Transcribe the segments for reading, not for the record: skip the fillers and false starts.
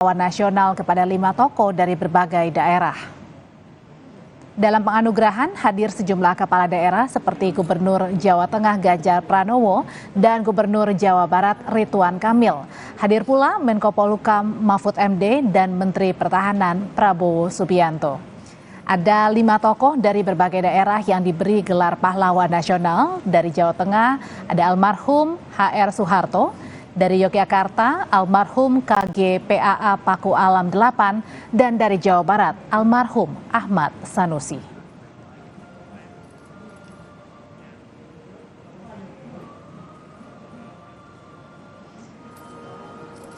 nasional kepada 5 tokoh dari berbagai daerah. Dalam penganugerahan hadir sejumlah kepala daerah seperti Gubernur Jawa Tengah Ganjar Pranowo dan Gubernur Jawa Barat Ridwan Kamil. Hadir pula Menko Polhukam Mahfud MD dan Menteri Pertahanan Prabowo Subianto. Ada 5 tokoh dari berbagai daerah yang diberi gelar pahlawan nasional. Dari Jawa Tengah ada almarhum HR Soeharto. Dari Yogyakarta, almarhum KG PAA Paku Alam 8, dan dari Jawa Barat, almarhum Ahmad Sanusi.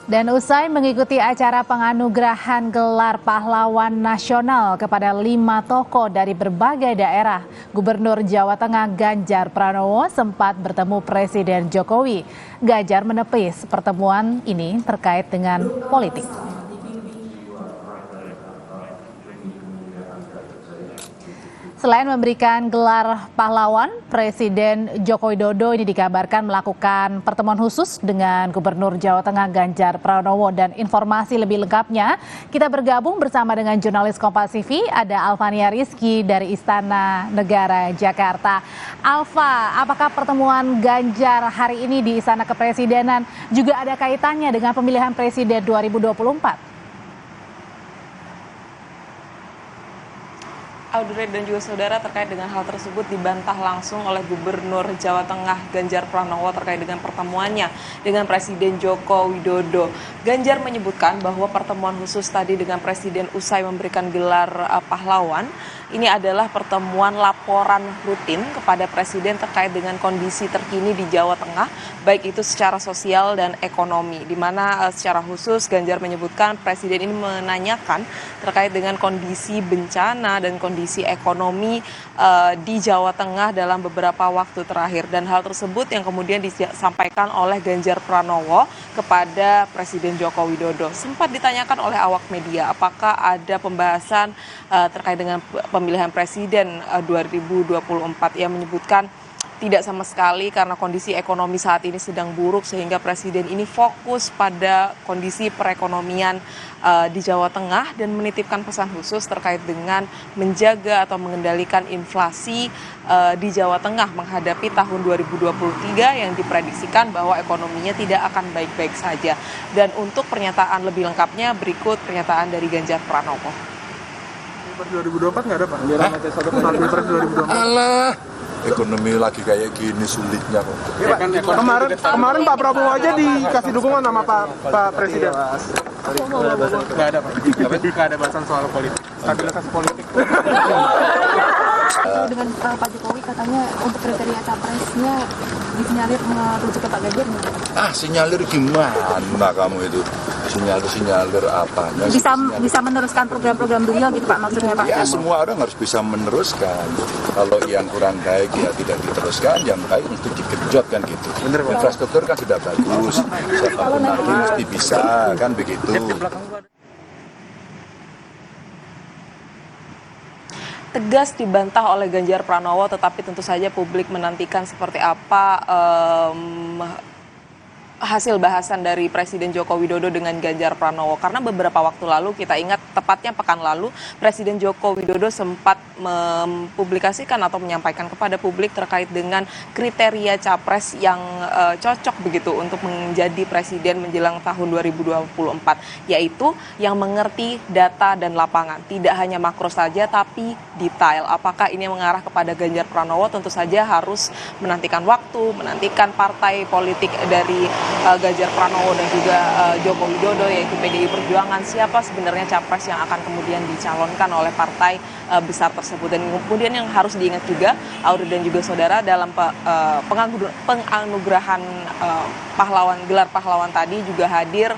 Dan usai mengikuti acara penganugerahan gelar pahlawan nasional kepada 5 tokoh dari berbagai daerah, Gubernur Jawa Tengah Ganjar Pranowo sempat bertemu Presiden Jokowi. Ganjar menepis pertemuan ini terkait dengan politik. Selain memberikan gelar pahlawan, Presiden Joko Widodo ini dikabarkan melakukan pertemuan khusus dengan Gubernur Jawa Tengah Ganjar Pranowo. Dan informasi lebih lengkapnya, kita bergabung bersama dengan jurnalis Kompas TV, ada Alvania Rizky dari Istana Negara Jakarta. Alva, apakah pertemuan Ganjar hari ini di Istana Kepresidenan juga ada kaitannya dengan pemilihan Presiden 2024? Audrey dan juga saudara, terkait dengan hal tersebut dibantah langsung oleh Gubernur Jawa Tengah Ganjar Pranowo terkait dengan pertemuannya dengan Presiden Joko Widodo. Ganjar menyebutkan bahwa pertemuan khusus tadi dengan Presiden usai memberikan gelar pahlawan ini adalah pertemuan laporan rutin kepada Presiden terkait dengan kondisi terkini di Jawa Tengah, baik itu secara sosial dan ekonomi, di mana secara khusus Ganjar menyebutkan Presiden ini menanyakan terkait dengan kondisi bencana dan kondisi ekonomi di Jawa Tengah dalam beberapa waktu terakhir. Dan hal tersebut yang kemudian disampaikan oleh Ganjar Pranowo kepada Presiden Joko Widodo. Sempat ditanyakan oleh awak media apakah ada pembahasan terkait dengan pemilihan Presiden 2024. Ia menyebutkan tidak sama sekali karena kondisi ekonomi saat ini sedang buruk sehingga Presiden ini fokus pada kondisi perekonomian di Jawa Tengah dan menitipkan pesan khusus terkait dengan menjaga atau mengendalikan inflasi di Jawa Tengah menghadapi tahun 2023 yang diprediksikan bahwa ekonominya tidak akan baik-baik saja. Dan untuk pernyataan lebih lengkapnya berikut pernyataan dari Ganjar Pranowo. 2024 nggak ada, Pak? Pilpres 2024. Alah, ekonomi lagi kayak gini sulitnya kok. Ya, Pak, kemarin Pak Prabowo aja dikasih dukungan sama Pak Presiden. Nggak ada, Pak. Nggak ada bahasan soal politik. Stabilitas politik. Dengan Pak Jokowi katanya untuk kriteria capresnya disinyalir merujuk ke Pak Ganjar. Sinyalir gimana kamu itu? Sinyalir apa? Bisa meneruskan program-program beliau gitu Pak, maksudnya Pak? Ya semua orang harus bisa meneruskan. Kalau yang kurang baik ya tidak diteruskan, yang baik mesti digenjot kan gitu. Infrastruktur kan sudah bagus, siapapun nanti mesti bisa kan begitu. Tegas dibantah oleh Ganjar Pranowo, tetapi tentu saja publik menantikan seperti apa hasil bahasan dari Presiden Joko Widodo dengan Ganjar Pranowo. Karena beberapa waktu lalu, kita ingat tepatnya pekan lalu, Presiden Joko Widodo sempat mempublikasikan atau menyampaikan kepada publik terkait dengan kriteria capres yang cocok begitu untuk menjadi presiden menjelang tahun 2024, yaitu yang mengerti data dan lapangan. Tidak hanya makro saja, tapi detail. Apakah ini mengarah kepada Ganjar Pranowo? Tentu saja harus menantikan waktu, menantikan partai politik dari Ganjar Pranowo dan juga Joko Widodo, yaitu PDI Perjuangan, siapa sebenarnya capres yang akan kemudian dicalonkan oleh partai besar tersebut. Dan kemudian yang harus diingat juga, Audrey dan juga saudara, dalam penganugerahan gelar pahlawan tadi juga hadir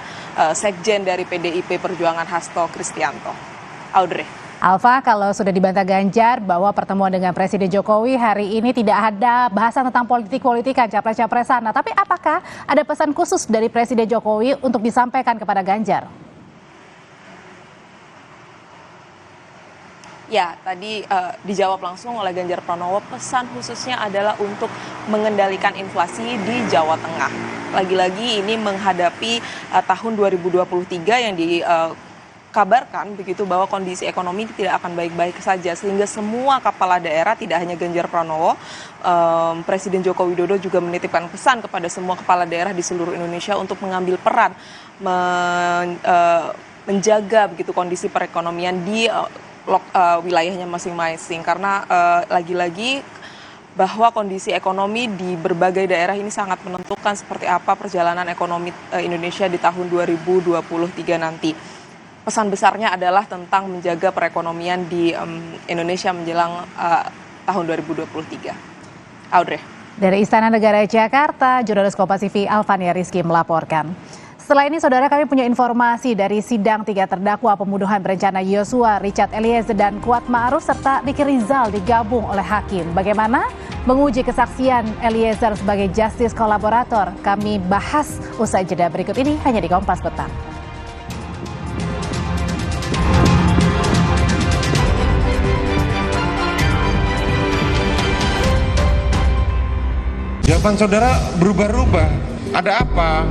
Sekjen dari PDIP Perjuangan Hasto Kristianto. Audrey. Alva, kalau sudah dibantah Ganjar bahwa pertemuan dengan Presiden Jokowi hari ini tidak ada bahasan tentang politik-politikan, capres-capresan. Nah, tapi apakah ada pesan khusus dari Presiden Jokowi untuk disampaikan kepada Ganjar? Ya, tadi dijawab langsung oleh Ganjar Pranowo, pesan khususnya adalah untuk mengendalikan inflasi di Jawa Tengah. lagi-lagi ini menghadapi tahun 2023 yang dikabarkan begitu bahwa kondisi ekonomi tidak akan baik-baik saja, sehingga semua kepala daerah, tidak hanya Ganjar Pranowo, Presiden Joko Widodo juga menitipkan pesan kepada semua kepala daerah di seluruh Indonesia untuk mengambil peran menjaga begitu kondisi perekonomian di wilayahnya masing-masing, karena lagi-lagi bahwa kondisi ekonomi di berbagai daerah ini sangat menentukan seperti apa perjalanan ekonomi Indonesia di tahun 2023 nanti. Pesan besarnya adalah tentang menjaga perekonomian di Indonesia menjelang tahun 2023. Audrey. Dari Istana Negara Jakarta, jurnalis Kompas TV Alvania Rizky melaporkan. Setelah ini, saudara, kami punya informasi dari sidang 3 terdakwa pembunuhan berencana Yosua, Richard Eliezer, dan Kuat Ma'ruf, serta Ricky Rizal digabung oleh hakim. Bagaimana menguji kesaksian Eliezer sebagai justice kolaborator? Kami bahas usai jeda berikut ini hanya di Kompas Petang. Jawaban saudara berubah-ubah. Ada apa?